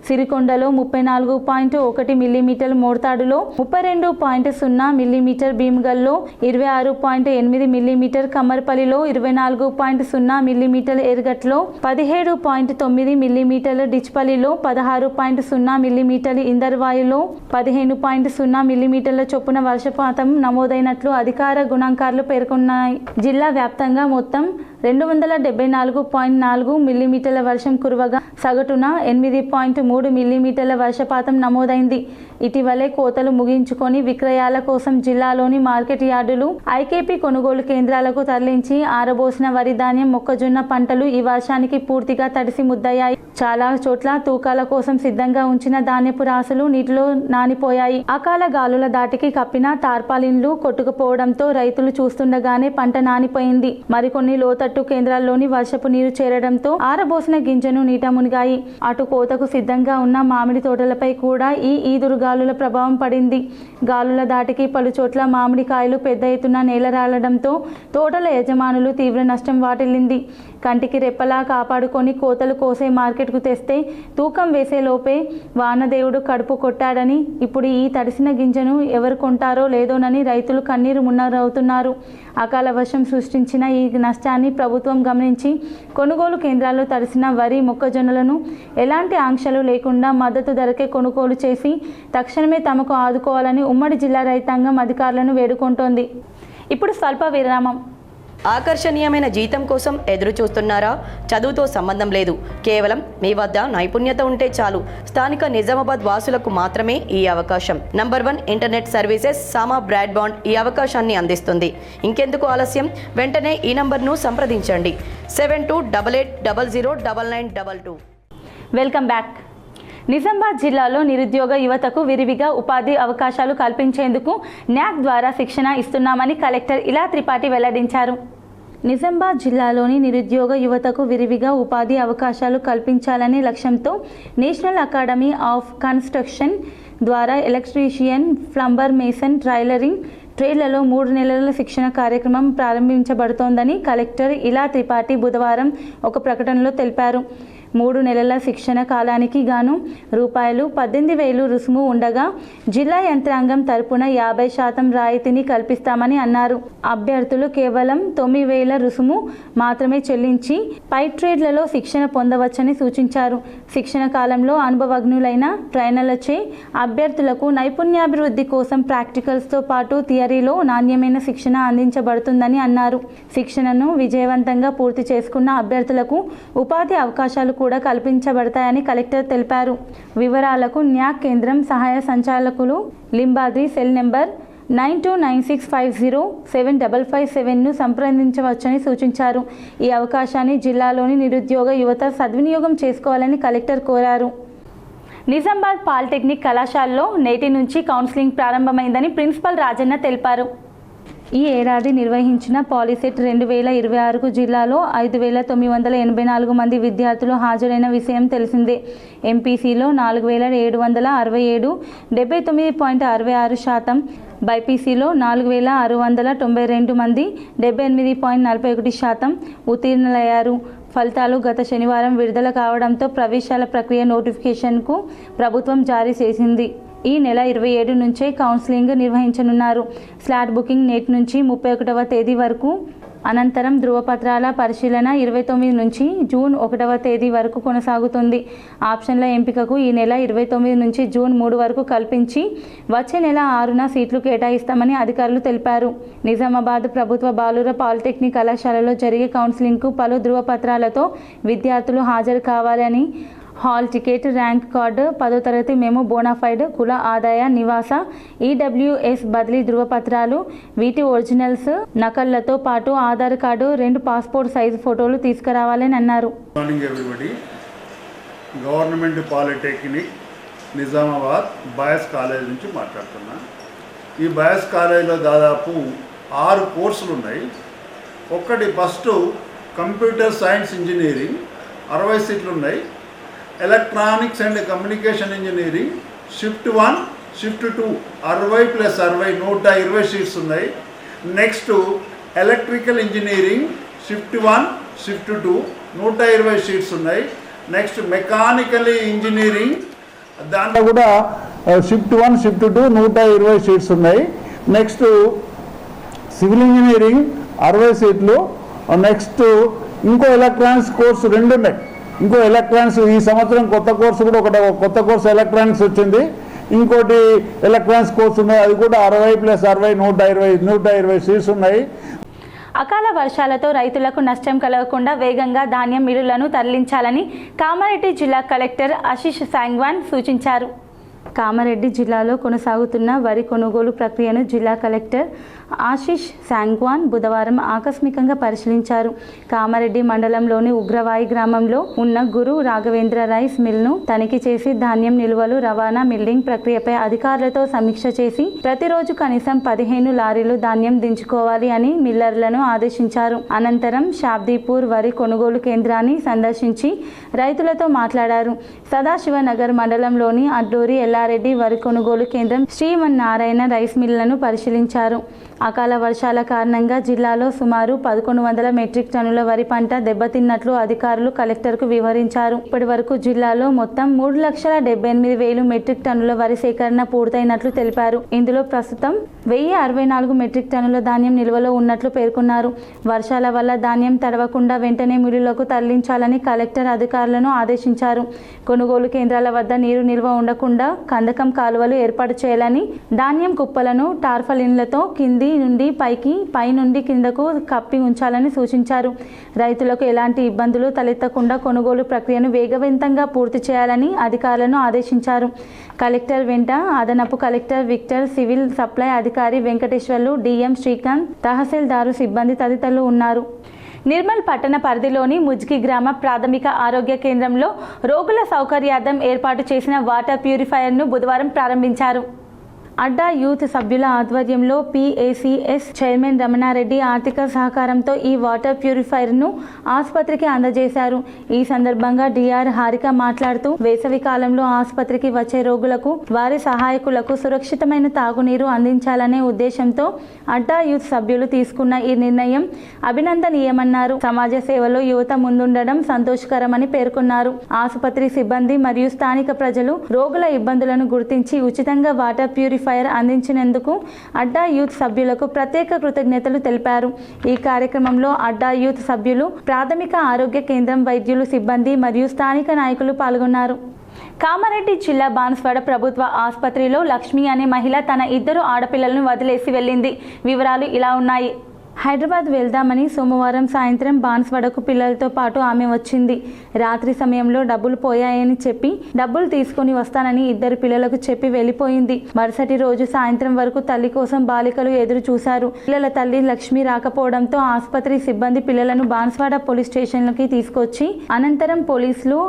సిరికొండలో 34.1 మిల్లీమీటర్ల, మోర్తాడులో 32.0 మిల్లీమీటర్, భీమ్గల్లో 26.8 మిల్లీమీటర్, కమ్మర్పల్లిలో 24.0 మిల్లీమీటర్, ఎర్గట్లో 17.9 మిల్లీమీటర్ల, డిచ్పల్లిలో 16.0 మిల్లీమీటర్లు, ఇందర్వాయులో 15.0 మిల్లీమీటర్ల చొప్పున వర్షపాతం నమోదైనట్లు అధికార గణాంకాలు పేర్కొన్నాయి. జిల్లా వ్యాప్తంగా మొత్తం 274.4 మిల్లీమీటర్ల వర్షం కురవగా సగటున 8.3 మిల్లీమీటర్ల వర్షపాతం నమోదైంది. ఇటీవలే కోతలు ముగించుకొని విక్రయాల కోసం జిల్లాలోని మార్కెట్ యార్డులు, ఐకేపీ కొనుగోలు కేంద్రాలకు తరలించి ఆరబోసిన వరి, ధాన్యం, మొక్కజొన్న పంటలు ఈ వర్షానికి పూర్తిగా తడిసి ముద్దయ్యాయి. చాలా చోట్ల తూకాల కోసం సిద్ధంగా ఉంచిన ధాన్యపు రాసులు నీటిలో నానిపోయాయి. అకాల గాలుల దాటికి కప్పిన టార్పాలిన్లు కొట్టుకుపోవడంతో రైతులు చూస్తుండగానే పంట నానిపోయింది. మరికొన్ని లోతట్టు ఆయకట్టు కేంద్రాల్లోని వర్షపు నీరు చేరడంతో ఆరబోసిన గింజను నీట మునిగాయి. అటు కోతకు సిద్ధంగా ఉన్న మామిడి తోటలపై కూడా ఈ ఈదురు గాలుల ప్రభావం పడింది. గాలుల దాటికి పలు చోట్ల మామిడికాయలు పెద్ద ఎత్తున నేలరాలడంతో తోటల యజమానులు తీవ్ర నష్టం వాటిల్లింది. కంటికి రెప్పలా కాపాడుకొని కోతలు కోసే మార్కెట్కు తెస్తే తూకం వేసేలోపే వానదేవుడు కడుపు కొట్టాడని, ఇప్పుడు ఈ తడిసిన గింజను ఎవరు కొంటారో లేదోనని రైతులు కన్నీరు మున్నరవుతున్నారు. అకాల వర్షం సృష్టించిన ఈ నష్టాన్ని ప్రభుత్వం గమనించి కొనుగోలు కేంద్రాల్లో తడిసిన వరి, మొక్కజొన్నలను ఎలాంటి ఆంక్షలు లేకుండా మద్దతు ధరకే కొనుగోలు చేసి తక్షణమే తమకు ఆదుకోవాలని ఉమ్మడి జిల్లా రైతాంగం అధికారులను వేడుకుంటోంది. ఇప్పుడు స్వల్ప విరామం. ఆకర్షణీయమైన జీతం కోసం ఎదురు చూస్తున్నారా? చదువుతో సంబంధం లేదు, కేవలం మీ వద్ద నైపుణ్యత ఉంటే చాలు. స్థానిక నిజామాబాద్ వాసులకు మాత్రమే ఈ అవకాశం. నంబర్ 1 ఇంటర్నెట్ సర్వీసెస్ సామా బ్రాడ్బాండ్ ఈ అవకాశాన్ని అందిస్తుంది. ఇంకెందుకు ఆలస్యం? వెంటనే ఈ నంబర్ను సంప్రదించండి 7288009992. Welcome back. నిజామాబాద్ జిల్లాలో నిరుద్యోగ యువతకు విరివిగా ఉపాధి అవకాశాలు కల్పించేందుకు న్యాక్ ద్వారా శిక్షణ ఇస్తున్నామని కలెక్టర్ ఇలా త్రిపాఠి వెల్లడించారు. నిజామాబాద్ జిల్లాలోని నిరుద్యోగ యువతకు విరివిగా ఉపాధి అవకాశాలు కల్పించాలనే లక్ష్యంతో నేషనల్ అకాడమీ ఆఫ్ కన్స్ట్రక్షన్ ద్వారా ఎలక్ట్రీషియన్, ప్లంబర్, మేసన్, టైలరింగ్ ట్రేడ్లలో 3 నెలల శిక్షణ కార్యక్రమం ప్రారంభించబడుతోందని కలెక్టర్ ఇలా త్రిపాఠి బుధవారం ఒక ప్రకటనలో తెలిపారు. 3 నెలల శిక్షణ కాలానికి గాను రూపాయలు 18,000 రుసుము ఉండగా జిల్లా యంత్రాంగం తరపున 50% రాయితీని కల్పిస్తామని అన్నారు. అభ్యర్థులు కేవలం 9,000 రుసుము మాత్రమే చెల్లించి పై ట్రేడ్లలో శిక్షణ పొందవచ్చని సూచించారు. శిక్షణ కాలంలో అనుభవజ్ఞులైన ట్రైనర్లచే అభ్యర్థులకు నైపుణ్యాభివృద్ధి కోసం ప్రాక్టికల్స్తో పాటు థియరీలో నాణ్యమైన శిక్షణ అందించబడుతుందని అన్నారు. శిక్షణను విజయవంతంగా పూర్తి చేసుకున్న అభ్యర్థులకు ఉపాధి అవకాశాలు కూడా కల్పించబడతాయని కలెక్టర్ తెలిపారు. వివరాలకు న్యాక్ కేంద్రం సహాయ సంచాలకులు లింబాద్రి సెల్ నెంబర్ 9296507557ను సంప్రదించవచ్చని సూచించారు. ఈ అవకాశాన్ని జిల్లాలోని నిరుద్యోగ యువత సద్వినియోగం చేసుకోవాలని కలెక్టర్ కోరారు. నిజామాబాద్ పాలిటెక్నిక్ కళాశాలలో నేటి నుంచి కౌన్సిలింగ్ ప్రారంభమైందని ప్రిన్సిపల్ రాజన్న తెలిపారు. ఈ ఏడాది నిర్వహించిన పాలిసెట్ 2026కు జిల్లాలో 5,984 మంది విద్యార్థులు హాజరైన విషయం తెలిసిందే. ఎంపీసీలో 4,767, 79.66%, బైపీసీలో 4,692 మంది, 78.41% ఉత్తీర్ణులయ్యారు. ఫలితాలు గత శనివారం విడుదల కావడంతో ప్రవేశాల ప్రక్రియ నోటిఫికేషన్కు ప్రభుత్వం జారీ చేసింది. ఈ నెల 27 నుంచే కౌన్సిలింగ్ నిర్వహించనున్నారు. స్లాట్ బుకింగ్ నేటి నుంచి 31వ తేదీ వరకు, అనంతరం ధృవపత్రాల పరిశీలన 29 నుంచి జూన్ 1వ తేదీ వరకు కొనసాగుతుంది. ఆప్షన్ల ఎంపికకు ఈ నెల 29 నుంచి జూన్ 3 వరకు కల్పించి వచ్చే నెల 6న సీట్లు కేటాయిస్తామని అధికారులు తెలిపారు. నిజామాబాద్ ప్రభుత్వ బాలుర పాలిటెక్నిక్ కళాశాలలో జరిగే కౌన్సిలింగ్కు పలు ధృవపత్రాలతో విద్యార్థులు హాజరు కావాలని, హాల్ టికెట్, ర్యాంక్ కార్డు, 10వ తరగతి మెమో, బోనాఫైడ్, కుల ఆదాయ, నివాస, ఈడబ్ల్యూఎస్ బదిలీ ధృవపత్రాలు, వీటి ఒరిజినల్స్ నకళ్లతో పాటు ఆధార్ కార్డు, 2 పాస్పోర్ట్ సైజు ఫోటోలు తీసుకురావాలని అన్నారు. Morning everybody. Government polytechnic Nizamabad boys college నుంచి మాట్లాడుతున్నా. ఈ బాయ్స్ కాలేజీలో దాదాపు 6 కోర్సులు ఉన్నాయి. ఒకటి ఫస్ట్ కంప్యూటర్ సైన్స్ ఇంజనీరింగ్ 60 సీట్లు ఉన్నాయి. Electronics and communication engineering shift 1, shift 2 60 + 60 120 seats ఉన్నాయి. Next electrical engineering shift 1, shift 2 120 seats ఉన్నాయి. నెక్స్ట్ మెకానికల్ ఇంజనీరింగ్ దాంట్లో కూడా షిఫ్ట్ 1, షిఫ్ట్ 2 120 సీట్స్ ఉన్నాయి. నెక్స్ట్ సివిల్ ఇంజనీరింగ్ 60 సీట్లు. నెక్స్ట్ ఇంకో ఎలక్ట్రానిక్స్ కోర్సు 2 ఉన్నాయి. ఇంకో ఎలక్ట్రానిక్స్ ఈ సంవత్సరం కొత్త కోర్సు కూడా కొత్త కోర్సు ఎలక్ట్రానిక్స్ వచ్చింది. ఇంకోటి ఎలక్ట్రానిక్స్ కోర్సు ఉన్నాయి. అది కూడా 60 + 60 120 సీట్స్ ఉన్నాయి. అకాల వర్షాలతో రైతులకు నష్టం కలగకుండా వేగంగా ధాన్యం మిల్లులను తరలించాలని కామారెడ్డి జిల్లా కలెక్టర్ ఆశీష్ సాంగ్వాన్ సూచించారు. కామారెడ్డి జిల్లాలో కొనసాగుతున్న వరి కొనుగోలు ప్రక్రియను జిల్లా కలెక్టర్ ఆశీష్ శాంగ్వాన్ బుధవారం ఆకస్మికంగా పరిశీలించారు. కామారెడ్డి మండలంలోని ఉగ్రవాయి గ్రామంలో ఉన్న గురు రాఘవేంద్ర రైస్ మిల్ను తనిఖీ చేసి ధాన్యం నిల్వలు, రవాణా, మిల్లింగ్ ప్రక్రియపై అధికారులతో సమీక్ష చేసి ప్రతిరోజు కనీసం 15 లారీలు ధాన్యం దించుకోవాలి అని మిల్లర్లను ఆదేశించారు. అనంతరం షాబ్దీపూర్ వరి కొనుగోలు కేంద్రాన్ని సందర్శించి రైతులతో మాట్లాడారు. సదాశివనగర్ మండలంలోని అడ్డూరి ఎల్లారెడ్డి వరి కొనుగోలు కేంద్రం, శ్రీమన్నారాయణ రైస్ మిల్లను పరిశీలించారు. అకాల వర్షాల కారణంగా జిల్లాలో సుమారు 1100 మెట్రిక్ టన్నుల వరి పంట దెబ్బతిన్నట్లు అధికారులు కలెక్టర్కు వివరించారు. ఇప్పటి వరకు జిల్లాలో మొత్తం 3,78,000 మెట్రిక్ టన్నుల వరి సేకరణ పూర్తయినట్లు తెలిపారు. ఇందులో ప్రస్తుతం 1,064 మెట్రిక్ టన్నుల ధాన్యం నిల్వలో ఉన్నట్లు పేర్కొన్నారు. వర్షాల వల్ల ధాన్యం తడవకుండా వెంటనే మిల్లులకు తరలించాలని కలెక్టర్ అధికారులను ఆదేశించారు. కొనుగోలు కేంద్రాల వద్ద నీరు నిల్వ ఉండకుండా కందకం కాలువలు ఏర్పాటు చేయాలని, ధాన్యం కుప్పలను టార్ఫలిన్లతో కింది నుండి పైకి, పై నుండి కిందకు కప్పి ఉంచాలని సూచించారు. రైతులకు ఎలాంటి ఇబ్బందులు తలెత్తకుండా కొనుగోలు ప్రక్రియను వేగవంతంగా పూర్తి చేయాలని అధికారులను ఆదేశించారు. కలెక్టర్ వెంట అదనపు కలెక్టర్ విక్టర్, సివిల్ సప్లై అధికారి వెంకటేశ్వర్లు, డిఎం శ్రీకాంత్, తహసీల్దారు సిబ్బంది తదితరులు ఉన్నారు. నిర్మల్ పట్టణ పరిధిలోని ముజ్గి గ్రామ ప్రాథమిక ఆరోగ్య కేంద్రంలో రోగుల సౌకర్యార్థం ఏర్పాటు చేసిన వాటర్ ప్యూరిఫైయర్ను బుధవారం ప్రారంభించారు. అడ్డా యూత్ సభ్యుల ఆధ్వర్యంలో PACS చైర్మన్ రమణారెడ్డి ఆర్థిక సహకారంతో ఈ వాటర్ ప్యూరిఫైయర్ను ఆసుపత్రికి అందజేశారు. ఈ సందర్భంగా DR హారిక మాట్లాడుతూ, వేసవి కాలంలో ఆసుపత్రికి వచ్చే రోగులకు, వారి సహాయకులకు సురక్షితమైన తాగునీరు అందించాలనే ఉద్దేశంతో అడ్డా యూత్ సభ్యులు తీసుకున్న ఈ నిర్ణయం అభినందనీయమన్నారు. సమాజ సేవలో యువత ముందుండడం సంతోషకరమని పేర్కొన్నారు. ఆసుపత్రి సిబ్బంది మరియు స్థానిక ప్రజలు రోగుల ఇబ్బందులను గుర్తించి ఉచితంగా వాటర్ ప్యూరిఫైయర్ అందించినందుకు అడ్డా యూత్ సభ్యులకు ప్రత్యేక కృతజ్ఞతలు తెలిపారు. ఈ కార్యక్రమంలో అడ్డా యూత్ సభ్యులు, ప్రాథమిక ఆరోగ్య కేంద్రం వైద్యులు, సిబ్బంది మరియు స్థానిక నాయకులు పాల్గొన్నారు. కామారెడ్డి జిల్లా బాన్స్వాడ ప్రభుత్వ ఆసుపత్రిలో లక్ష్మి అనే మహిళ తన 2 ఆడపిల్లలను వదిలేసి వెళ్ళింది. వివరాలు ఇలా ఉన్నాయి. హైదరాబాద్ వెళ్దామని సోమవారం సాయంత్రం బాన్స్వాడకు పిల్లలతో పాటు ఆమె వచ్చింది. రాత్రి సమయంలో డబ్బులు పోయాయని చెప్పి డబ్బులు తీసుకొని వస్తానని 2 పిల్లలకు చెప్పి వెళ్ళిపోయింది. మరుసటి రోజు సాయంత్రం వరకు తల్లి కోసం బాలికలు ఎదురు చూశారు. పిల్లల తల్లి లక్ష్మి రాకపోవడంతో ఆసుపత్రి సిబ్బంది పిల్లలను బాన్స్వాడ పోలీస్ స్టేషన్లకి తీసుకొచ్చి అనంతరం పోలీసులు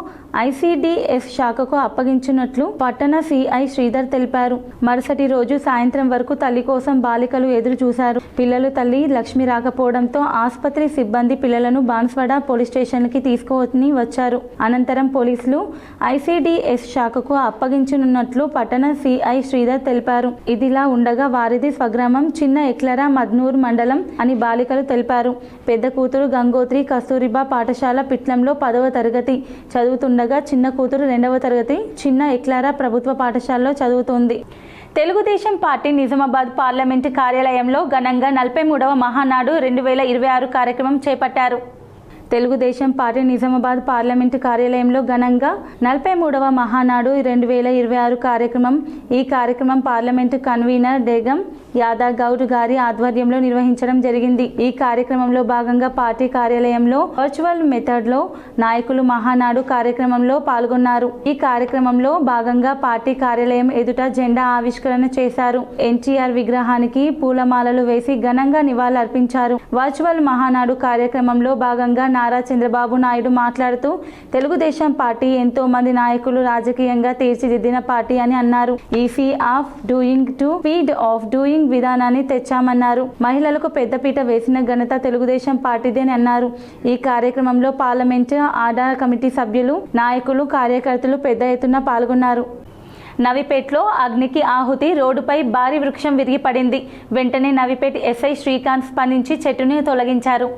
ICDS శాఖకు అప్పగించినట్లు పట్టణ CI శ్రీధర్ తెలిపారు. మరుసటి రోజు సాయంత్రం వరకు తల్లి కోసం బాలికలు ఎదురు చూశారు. పిల్లలు తల్లి లక్ష్మి రాకపోవడంతో ఆసుపత్రి సిబ్బంది పిల్లలను బాన్స్వాడ పోలీస్ స్టేషన్కి తీసుకుని వచ్చారు. అనంతరం పోలీసులు ICDS శాఖకు అప్పగించనున్నట్లు పట్టణ CI శ్రీధర్ తెలిపారు. ఇదిలా ఉండగా వారిది స్వగ్రామం చిన్న ఎక్లరా మద్నూర్ మండలం అని బాలికలు తెలిపారు. పెద్ద కూతురు గంగోత్రి కస్తూరిబా పాఠశాల పిట్లంలో 10వ తరగతి చదువుతుండగా చిన్న కూతురు 2వ తరగతి చిన్న ఎక్లరా ప్రభుత్వ పాఠశాలలో చదువుతోంది. తెలుగుదేశం పార్టీ నిజామాబాద్ పార్లమెంటు కార్యాలయంలో ఘనంగా 43వ మహానాడు 2026 కార్యక్రమం చేపట్టారు. తెలుగుదేశం పార్టీ నిజామాబాద్ పార్లమెంటు కార్యాలయంలో ఘనంగా 43వ మహానాడు 2026 కార్యక్రమం. ఈ కార్యక్రమం పార్లమెంటు కన్వీనర్ డేగం యాదవ్ గౌడ్ గారి ఆధ్వర్యంలో నిర్వహించడం జరిగింది. ఈ కార్యక్రమంలో భాగంగా పార్టీ కార్యాలయంలో వర్చువల్ మెథడ్లో నాయకులు మహానాడు కార్యక్రమంలో పాల్గొన్నారు. ఈ కార్యక్రమంలో భాగంగా పార్టీ కార్యాలయం ఎదుట జెండా ఆవిష్కరణ చేశారు. NTR విగ్రహానికి పూలమాలలు వేసి ఘనంగా నివాళులర్పించారు. వర్చువల్ మహానాడు కార్యక్రమంలో భాగంగా నారా చంద్రబాబు నాయుడు మాట్లాడుతూ, తెలుగుదేశం పార్టీ ఎంతో మంది నాయకులు రాజకీయంగా తీర్చిదిద్దిన పార్టీ అని అన్నారు. Easy of doing to speed of doing విధానాన్ని తెచ్చామన్నారు. మహిళలకు పెద్దపీట వేసిన ఘనత తెలుగుదేశం పార్టీదే అని అన్నారు. ఈ కార్యక్రమంలో పార్లమెంటు ఆధార కమిటీ సభ్యులు, నాయకులు, కార్యకర్తలు పెద్ద ఎత్తున పాల్గొన్నారు. నవిపేట్లో అగ్నికి ఆహుతి, రోడ్డుపై భారీ వృక్షం విరిగి పడింది. వెంటనే నవిపేట్ SI శ్రీకాంత్ స్పందించి చెట్టుని తొలగించారు.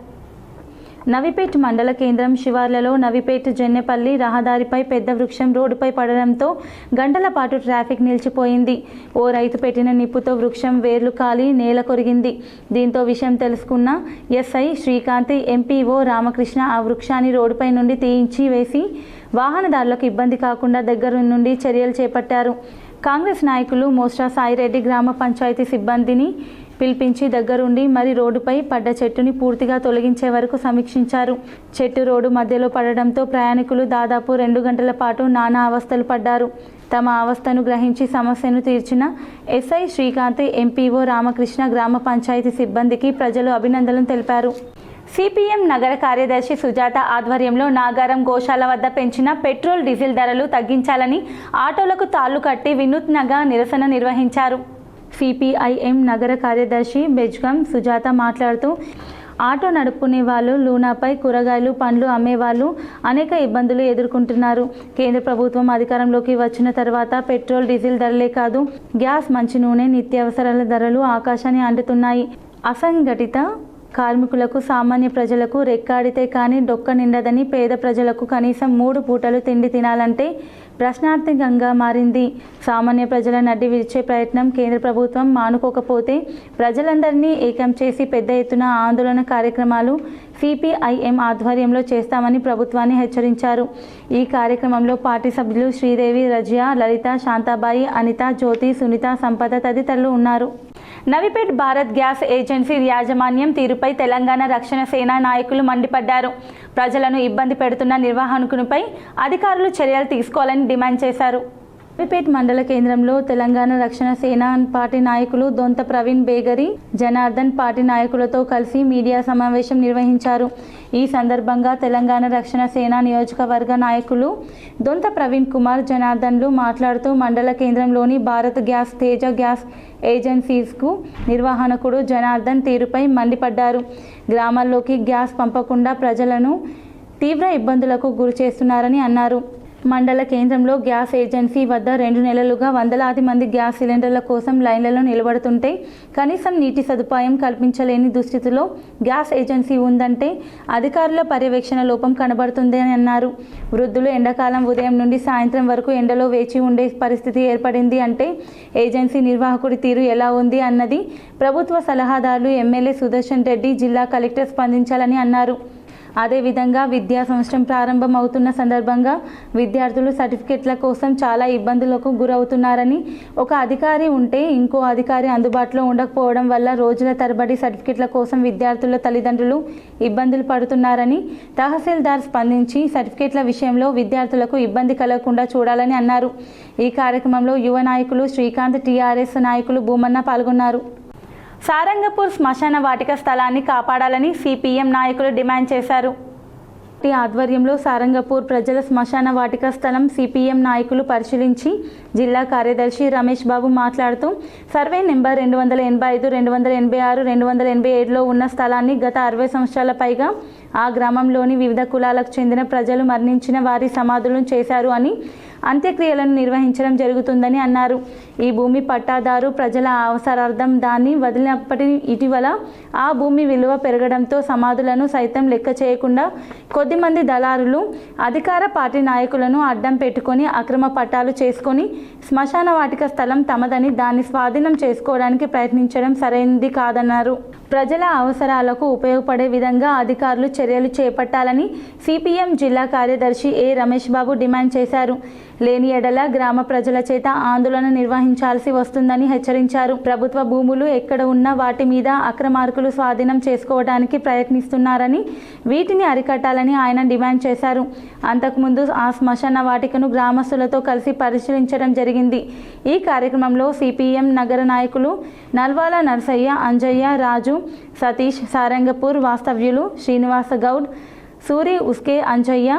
నవిపేట్ మండల కేంద్రం శివార్లలో నవిపేట్ జెన్నెపల్లి రహదారిపై పెద్ద వృక్షం రోడ్డుపై పడడంతో గంటల పాటు ట్రాఫిక్ నిలిచిపోయింది. ఓ రైతు పెట్టిన నిప్పుతో వృక్షం వేర్లు కాలి నేల కొరిగింది. దీంతో విషయం తెలుసుకున్న SI శ్రీకాంత్, MPO రామకృష్ణ ఆ వృక్షాన్ని రోడ్డుపై నుండి తీయించి వేసి వాహనదారులకు ఇబ్బంది కాకుండా దగ్గర నుండి చర్యలు చేపట్టారు. కాంగ్రెస్ నాయకులు మోస్టా సాయిరెడ్డి గ్రామ పంచాయతీ సిబ్బందిని పిలిపించి దగ్గరుండి మరి రోడ్డుపై పడ్డ చెట్టుని పూర్తిగా తొలగించే వరకు సమీక్షించారు. చెట్టు రోడ్డు మధ్యలో పడడంతో ప్రయాణికులు దాదాపు 2 గంటల పాటు నానా అవస్థలు పడ్డారు. తమ అవస్థను గ్రహించి సమస్యను తీర్చిన ఎస్ఐ శ్రీకాంత్, ఎంపీఓ రామకృష్ణ, గ్రామ పంచాయతీ సిబ్బందికి ప్రజలు అభినందనలు తెలిపారు. సిపిఎం నగర కార్యదర్శి సుజాత ఆధ్వర్యంలో నాగారం గోశాల వద్ద పెంచిన పెట్రోల్, డీజిల్ ధరలు తగ్గించాలని ఆటోలకు తాళ్లు కట్టి వినూత్నంగా నిరసన నిర్వహించారు. సిపిఐఎం నగర కార్యదర్శి బెజ్గం సుజాత మాట్లాడుతూ, ఆటో నడుపుకునే వాళ్ళు, లూనాపై కూరగాయలు, పండ్లు అమ్మేవాళ్ళు అనేక ఇబ్బందులు ఎదుర్కొంటున్నారు. కేంద్ర ప్రభుత్వం అధికారంలోకి వచ్చిన తర్వాత పెట్రోల్, డీజిల్ ధరలే కాదు, గ్యాస్, మంచి నూనె, నిత్యావసరాల ధరలు ఆకాశాన్ని అంటుతున్నాయి. అసంఘటిత కార్మికులకు, సామాన్య ప్రజలకు రెక్కాడితే కానీ డొక్క నిండదని, పేద ప్రజలకు కనీసం 3 పూటలు తిండి తినాలంటే ప్రశ్నార్థకంగా మారింది. సామాన్య ప్రజల నడ్డి విరిచే ప్రయత్నం కేంద్ర ప్రభుత్వం మానుకోకపోతే ప్రజలందరినీ ఏకం చేసి పెద్ద ఎత్తున ఆందోళన కార్యక్రమాలు సిపిఐఎం ఆధ్వర్యంలో చేస్తామని ప్రభుత్వాన్ని హెచ్చరించారు. ఈ కార్యక్రమంలో పార్టీ సభ్యులు శ్రీదేవి, రజియా, లలిత, శాంతాబాయి, అనిత, జ్యోతి, సునీత, సంపద తదితరులు ఉన్నారు. నవిపేట్ భారత్ గ్యాస్ ఏజెన్సీ యాజమాన్యం తీరుపై తెలంగాణ రక్షణ సేన నాయకులు మండిపడ్డారు. ప్రజలను ఇబ్బంది పెడుతున్న నిర్వాహకునిపై అధికారులు చర్యలు తీసుకోవాలని డిమాండ్ చేశారు. నవిపేట్ మండల కేంద్రంలో తెలంగాణ రక్షణ సేన పార్టీ నాయకులు దొంత ప్రవీణ్ బేగరి, జనార్దన్ పార్టీ నాయకులతో కలిసి మీడియా సమావేశం నిర్వహించారు. ఈ సందర్భంగా తెలంగాణ రక్షణ సేన నియోజకవర్గ నాయకులు దొంత ప్రవీణ్ కుమార్, జనార్దన్లు మాట్లాడుతూ మండల కేంద్రంలోని భారత్ గ్యాస్, తేజ గ్యాస్ ఏజెన్సీస్కు నిర్వాహకుడు జనార్దన్ తీరుపై మండిపడ్డారు. గ్రామాల్లోకి గ్యాస్ పంపకుండా ప్రజలను తీవ్ర ఇబ్బందులకు గురి చేస్తున్నారని అన్నారు. మండల కేంద్రంలో గ్యాస్ ఏజెన్సీ వద్ద 2 నెలలుగా వందలాది మంది గ్యాస్ సిలిండర్ల కోసం లైన్లలో నిలబడుతుంటే కనీసం నీటి సదుపాయం కల్పించలేని దుస్థితిలో గ్యాస్ ఏజెన్సీ ఉందంటే అధికారుల పర్యవేక్షణ లోపం కనబడుతుంది అని అన్నారు. వృద్ధులు ఎండాకాలం ఉదయం నుండి సాయంత్రం వరకు ఎండలో వేచి ఉండే పరిస్థితి ఏర్పడింది అంటే ఏజెన్సీ నిర్వాహకుడి తీరు ఎలా ఉంది అన్నది ప్రభుత్వ సలహాదారులు ఎమ్మెల్యే సుదర్శన్ రెడ్డి, జిల్లా కలెక్టర్ స్పందించాలని అన్నారు. అదేవిధంగా విద్యా సంవత్సరం ప్రారంభం అవుతున్న సందర్భంగా విద్యార్థులు సర్టిఫికెట్ల కోసం చాలా ఇబ్బందులకు గురవుతున్నారని, ఒక అధికారి ఉంటే ఇంకో అధికారి అందుబాటులో ఉండకపోవడం వల్ల రోజుల తరబడి సర్టిఫికెట్ల కోసం విద్యార్థుల తల్లిదండ్రులు ఇబ్బందులు పడుతున్నారని తహసీల్దార్ స్పందించి సర్టిఫికెట్ల విషయంలో విద్యార్థులకు ఇబ్బంది కలగకుండా చూడాలని అన్నారు. ఈ కార్యక్రమంలో యువ నాయకులు శ్రీకాంత్, టీఆర్ఎస్ నాయకులు భూమన్న పాల్గొన్నారు. సారంగపూర్ శ్మశాన వాటిక స్థలాన్ని కాపాడాలని సిపిఎం నాయకులు డిమాండ్ చేశారు. ఆధ్వర్యంలో సారంగపూర్ ప్రజల శ్మశాన వాటిక స్థలం సిపిఎం నాయకులు పరిశీలించి జిల్లా కార్యదర్శి రమేష్ బాబు మాట్లాడుతూ, సర్వే నెంబర్ 285, 286, 287లో ఉన్న స్థలాన్ని గత 60 సంవత్సరాల పైగా ఆ గ్రామంలోని వివిధ కులాలకు చెందిన ప్రజలు మరణించిన వారి సమాధులను చేశారు అని, అంత్యక్రియలను నిర్వహించడం జరుగుతుందని అన్నారు. ఈ భూమి పట్టాదారు ప్రజల అవసరార్థం దాన్ని వదిలినప్పటి ఇటీవల ఆ భూమి విలువ పెరగడంతో సమాధులను సైతం లెక్క చేయకుండా కొద్దిమంది దళారులు అధికార పార్టీ నాయకులను అడ్డం పెట్టుకొని అక్రమ పట్టాలు చేసుకొని శ్మశాన వాటిక స్థలం తమదని దాన్ని స్వాధీనం చేసుకోవడానికి ప్రయత్నించడం సరైనది కాదన్నారు. ప్రజల అవసరాలకు ఉపయోగపడే విధంగా అధికారులు చర్యలు చేపట్టాలని సిపిఎం జిల్లా కార్యదర్శి ఏ రమేష్ బాబు డిమాండ్ చేశారు. లేని ఎడల గ్రామ ప్రజల చేత ఆందోళన నిర్వహించాల్సి వస్తుందని హెచ్చరించారు. ప్రభుత్వ భూములు ఎక్కడ ఉన్నా వాటి మీద అక్రమార్కులు స్వాధీనం చేసుకోవడానికి ప్రయత్నిస్తున్నారని, వీటిని అరికట్టాలని ఆయన డిమాండ్ చేశారు. అంతకుముందు ఆ శ్మశాన వాటికను గ్రామస్తులతో కలిసి పరిశీలించడం జరిగింది. ఈ కార్యక్రమంలో సిపిఎం నగర నాయకులు నల్వాల నర్సయ్య, అంజయ్య, రాజు, సతీష్, సారంగపూర్ వాస్తవ్యులు శ్రీనివాస గౌడ్, సూరి, ఉస్కే, అంజయ్య,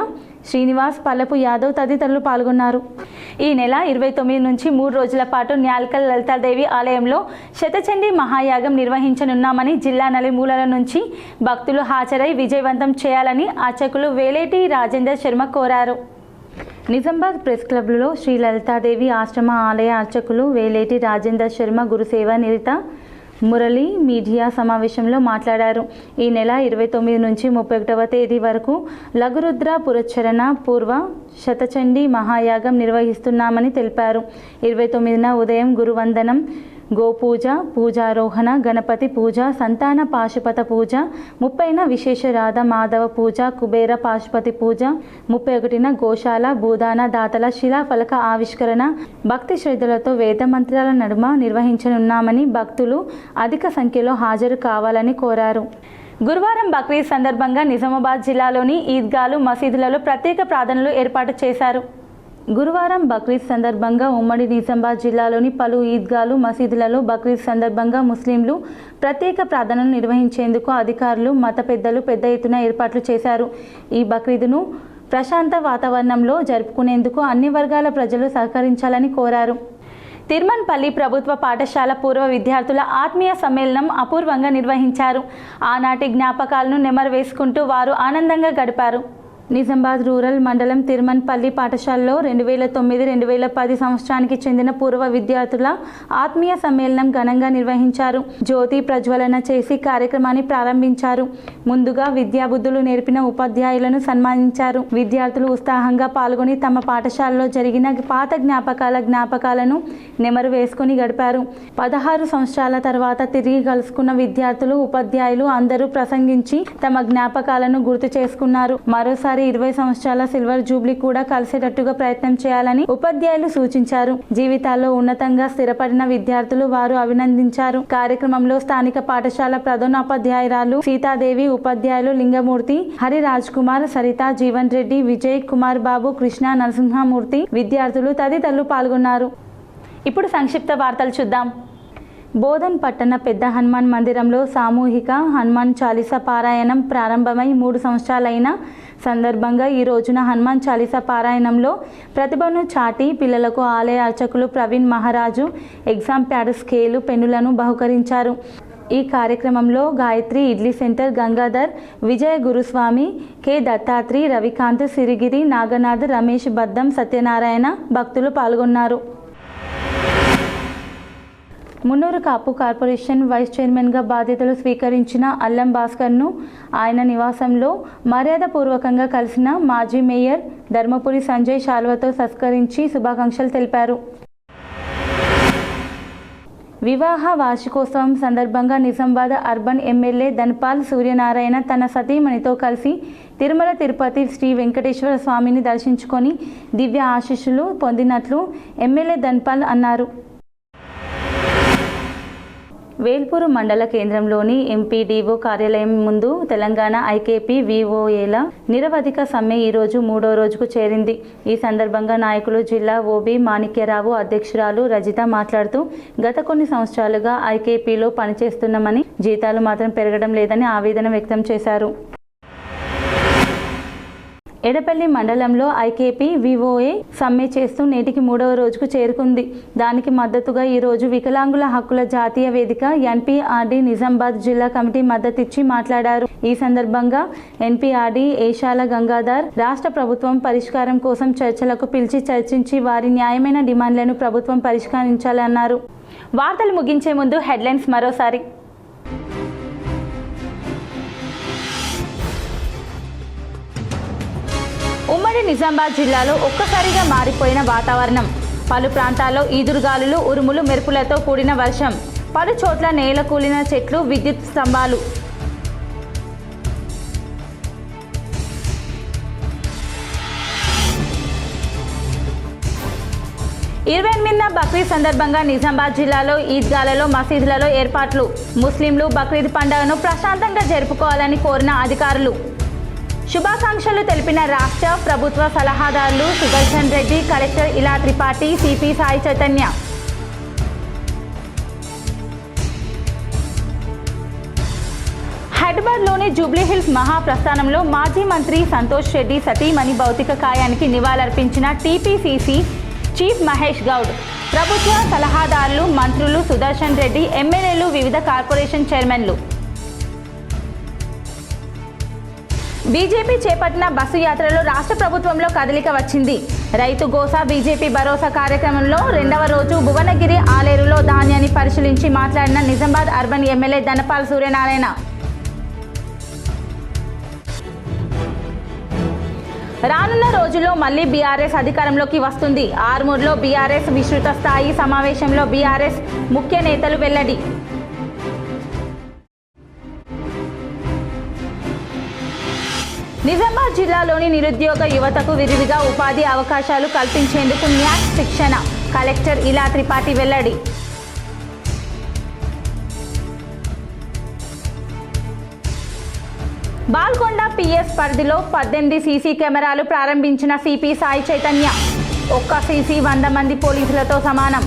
శ్రీనివాస్, పల్లపు యాదవ్ తదితరులు పాల్గొన్నారు. ఈ నెల 29 నుంచి 3 రోజుల పాటు న్యాల్కల్ లలితాదేవి ఆలయంలో శతచండీ మహాయాగం నిర్వహించనున్నామని జిల్లా నలుమూలల నుంచి భక్తులు హాజరై విజయవంతం చేయాలని అర్చకులు వేలేటి రాజేందర్ శర్మ కోరారు. నిజామాబాద్ ప్రెస్ క్లబ్లో శ్రీ లలితాదేవి ఆశ్రమ ఆలయ అర్చకులు వేలేటి రాజేందర్ శర్మ గురుసేవ నిరిత మురళి మీడియా సమావేశంలో మాట్లాడారు. ఈ నెల 29 నుంచి 31వ తేదీ వరకు లఘురుద్ర పురచ్చరణ పూర్వ శతచండీ మహాయాగం నిర్వహిస్తున్నామని తెలిపారు. 29న ఉదయం గురువందనం, గోపూజ, పూజారోహణ, గణపతి పూజ, సంతాన పాశుపత పూజ, 30న విశేష రాధ మాధవ పూజ, కుబేర పాశుపతి పూజ, 31న గోశాల భూదాన దాతల శిలాఫలక ఆవిష్కరణ భక్తి శ్రద్ధలతో వేద మంత్రాల నడుమ నిర్వహించనున్నామని భక్తులు అధిక సంఖ్యలో హాజరు కావాలని కోరారు. గురువారం బక్రీద్ సందర్భంగా నిజామాబాద్ జిల్లాలోని ఈద్గాలు, మసీదులలో ప్రత్యేక ప్రార్థనలు ఏర్పాటు చేశారు. గురువారం బక్రీద్ సందర్భంగా ఉమ్మడి నిజామాబాద్ జిల్లాలోని పలు ఈద్గాలు మసీదులలో బక్రీద్ సందర్భంగా ముస్లింలు ప్రత్యేక ప్రార్థనలు నిర్వహించేందుకు అధికారులు మత పెద్దలు పెద్ద ఎత్తున ఏర్పాట్లు చేశారు. ఈ బక్రీద్ను ప్రశాంత వాతావరణంలో జరుపుకునేందుకు అన్ని వర్గాల ప్రజలు సహకరించాలని కోరారు. తిరుమన్పల్లి ప్రభుత్వ పాఠశాల పూర్వ విద్యార్థుల ఆత్మీయ సమ్మేళనం అపూర్వంగా నిర్వహించారు. ఆనాటి జ్ఞాపకాలను నెమరు వేసుకుంటూ వారు ఆనందంగా గడిపారు. నిజామాబాద్ రూరల్ మండలం తిరుమన్పల్లి పాఠశాలలో 2009-2010 సంవత్సరానికి చెందిన పూర్వ విద్యార్థుల ఆత్మీయ సమ్మేళనం ఘనంగా నిర్వహించారు. జ్యోతి ప్రజ్వలన చేసి కార్యక్రమాన్ని ప్రారంభించారు. ముందుగా విద్యాబుద్ధులు నేర్పిన ఉపాధ్యాయులను సన్మానించారు. విద్యార్థులు ఉత్సాహంగా పాల్గొని తమ పాఠశాలలో జరిగిన పాత జ్ఞాపకాలను నెమరు వేసుకుని గడిపారు. 16 సంవత్సరాల తర్వాత తిరిగి కలుసుకున్న విద్యార్థులు ఉపాధ్యాయులు అందరూ ప్రసంగించి తమ జ్ఞాపకాలను గుర్తు చేసుకున్నారు. మరోసారి 20 సంవత్సరాల సిల్వర్ జూబ్లీ కూడా కలిసేటట్టుగా ప్రయత్నం చేయాలని ఉపాధ్యాయులు సూచించారు. జీవితాల్లో ఉన్నతంగా స్థిరపడిన విద్యార్థులు వారు అభినందించారు. కార్యక్రమంలో స్థానిక పాఠశాల ప్రధానోపాధ్యాయురాలు సీతాదేవి, ఉపాధ్యాయులు లింగమూర్తి, హరి రాజ్ కుమార్, సరిత, జీవన్ రెడ్డి, విజయ్ కుమార్ బాబు, కృష్ణ, నరసింహమూర్తి, విద్యార్థులు తదితరులు పాల్గొన్నారు. ఇప్పుడు సంక్షిప్త వార్తలు చూద్దాం. బోధన్ పట్టణ పెద్ద హనుమాన్ మందిరంలో సామూహిక హనుమాన్ చాలీసా పారాయణం ప్రారంభమై 3 సంవత్సరాలైన సందర్భంగా ఈ రోజున హనుమాన్ చాలీసా పారాయణంలో ప్రతిభను చాటి పిల్లలకు ఆలయ అర్చకులు ప్రవీణ్ మహారాజు ఎగ్జామ్ ప్యాడ్, స్కేలు, పెన్నులను బహుకరించారు. ఈ కార్యక్రమంలో గాయత్రి ఇడ్లీ సెంటర్ గంగాధర్, విజయ గురుస్వామి, కె దత్తాత్రి, రవికాంత్, సిరిగిరి, నాగనాథ్, రమేష్, బద్దం, సత్యనారాయణ భక్తులు పాల్గొన్నారు. మున్నూరు కాపు కార్పొరేషన్ వైస్ చైర్మన్గా బాధ్యతలు స్వీకరించిన అల్లం భాస్కర్ను ఆయన నివాసంలో మర్యాదపూర్వకంగా కలిసిన మాజీ మేయర్ ధర్మపురి సంజయ్ శాల్వతో సత్కరించి శుభాకాంక్షలు తెలిపారు. వివాహ వార్షికోత్సవం సందర్భంగా నిజామాబాద్ అర్బన్ ఎమ్మెల్యే ధన్పాల్ సూర్యనారాయణ తన సతీమణితో కలిసి తిరుమల తిరుపతి శ్రీ వెంకటేశ్వర స్వామిని దర్శించుకొని దివ్య ఆశీస్సులు పొందినట్లు ఎమ్మెల్యే ధన్పాల్ అన్నారు. వేల్పూరు మండల కేంద్రంలోని ఎంపీడీఓ కార్యాలయం ముందు తెలంగాణ ఐకేపీ విఓఏల నిరవధిక సమ్మె ఈరోజు 3వ రోజుకు చేరింది. ఈ సందర్భంగా నాయకులు జిల్లా ఓబీ మాణిక్యరావు, అధ్యక్షురాలు రజిత మాట్లాడుతూ గత కొన్ని సంవత్సరాలుగా ఐకేపీలో పనిచేస్తున్నామని, జీతాలు మాత్రం పెరగడం లేదని ఆవేదన వ్యక్తం చేశారు. ఎడపల్లి మండలంలో ఐకేపీ విఓఏ సమ్మె చేస్తూ నేటికి 3వ రోజుకు చేరుకుంది. దానికి మద్దతుగా ఈరోజు వికలాంగుల హక్కుల జాతీయ వేదిక ఎన్పీఆర్డీ నిజామాబాద్ జిల్లా కమిటీ మద్దతిచ్చి మాట్లాడారు. ఈ సందర్భంగా ఎన్పీఆర్డీ ఏషాల గంగాధర్ రాష్ట్ర ప్రభుత్వం పరిష్కారం కోసం చర్చలకు పిలిచి చర్చించి వారి న్యాయమైన డిమాండ్లను ప్రభుత్వం పరిష్కరించాలన్నారు. వార్తలు ముగించే ముందు హెడ్లైన్స్ మరోసారి. ఉమ్మడి నిజామాబాద్ జిల్లాలో ఒక్కసారిగా మారిపోయిన వాతావరణం. పలు ప్రాంతాల్లో ఈదురుగాలులు, ఉరుములు, మెరుపులతో కూడిన వర్షం. పలు చోట్ల నేల కూలిన చెట్లు, విద్యుత్ స్తంభాలు. బక్రీద్ సందర్భంగా నిజామాబాద్ జిల్లాలో ఈద్గాలలో, మసీదులలో ఏర్పాట్లు. ముస్లింలు బక్రీద్ పండుగను ప్రశాంతంగా జరుపుకోవాలని కోరిన అధికారులు. శుభాకాంక్షలు తెలిపిన రాష్ట్ర ప్రభుత్వ సలహాదారులు సుదర్శన్ రెడ్డి, కలెక్టర్ ఇలా త్రిపాఠి, సిపి సాయి చైతన్య. హైదరాబాద్లోని జూబ్లీహిల్స్ మహాప్రస్థానంలో మాజీ మంత్రి సంతోష్ రెడ్డి సతీమణి భౌతిక కాయానికి నివాళులర్పించిన టీపీసీసీ చీఫ్ మహేష్ గౌడ్. ప్రభుత్వ సలహాదారులు, మంత్రులు సుదర్శన్ రెడ్డి, ఎమ్మెల్యేలు, వివిధ కార్పొరేషన్ చైర్మన్లు. బీజేపీ చేపట్టిన బస్సు యాత్రలో రాష్ట్ర ప్రభుత్వంలో కదలిక వచ్చింది. రైతు గోసా బీజేపీ భరోసా కార్యక్రమంలో 2వ రోజు భువనగిరి ఆలేరులో ధాన్యాన్ని పరిశీలించి మాట్లాడిన నిజామాబాద్ అర్బన్ ఎమ్మెల్యే ధనపాల్ సూర్యనారాయణ. రానున్న రోజుల్లో మళ్లీ బీఆర్ఎస్ అధికారంలోకి వస్తుంది. ఆర్మూర్లో బీఆర్ఎస్ విస్తృత స్థాయి సమావేశంలో బీఆర్ఎస్ ముఖ్య నేతలు వెల్లడి. నిజామాబాద్ జిల్లాలోని నిరుద్యోగ యువతకు విరివిగా ఉపాధి అవకాశాలు కల్పించేందుకు న్యాక్ శిక్షణ. కలెక్టర్ ఇలా త్రిపాఠి వెల్లడి. బాల్కొండ పిఎస్ పరిధిలో 18 సీసీ కెమెరాలు ప్రారంభించిన సిపి సాయి చైతన్య. ఒక్క సీసీ 100 మంది పోలీసులతో సమానం.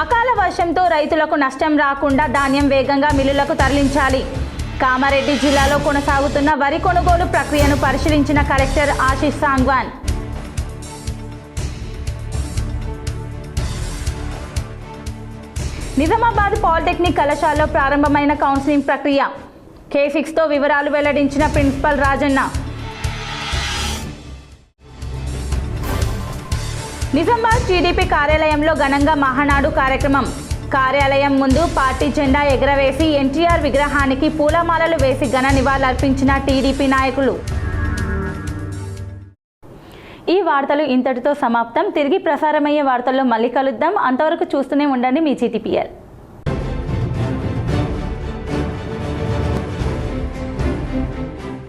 అకాల వర్షంతో రైతులకు నష్టం రాకుండా ధాన్యం వేగంగా మిల్లులకు తరలించాలి. కామారెడ్డి జిల్లాలో కొనసాగుతున్న వరి కొనుగోలు ప్రక్రియను పరిశీలించిన కలెక్టర్ ఆశీష్ సాంగ్వాన్. నిజామాబాద్ పాలిటెక్నిక్ కళాశాలలో ప్రారంభమైన కౌన్సిలింగ్ ప్రక్రియ. K6తో వివరాలు వెల్లడించిన ప్రిన్సిపల్ రాజన్న. నిజామాబాద్ టీడీపీ కార్యాలయంలో ఘనంగా మహానాడు కార్యక్రమం. కార్యాలయం ముందు పార్టీ జెండా ఎగరవేసి ఎన్టీఆర్ విగ్రహానికి పూలమాలలు వేసి ఘన నివాళులర్పించిన టీడీపీ నాయకులు. ఈ వార్తలు ఇంతటితో సమాప్తం. తిరిగి ప్రసారమయ్యే వార్తల్లో మళ్ళీ కలుద్దాం. అంతవరకు చూస్తూనే ఉండండి మీ GTPL.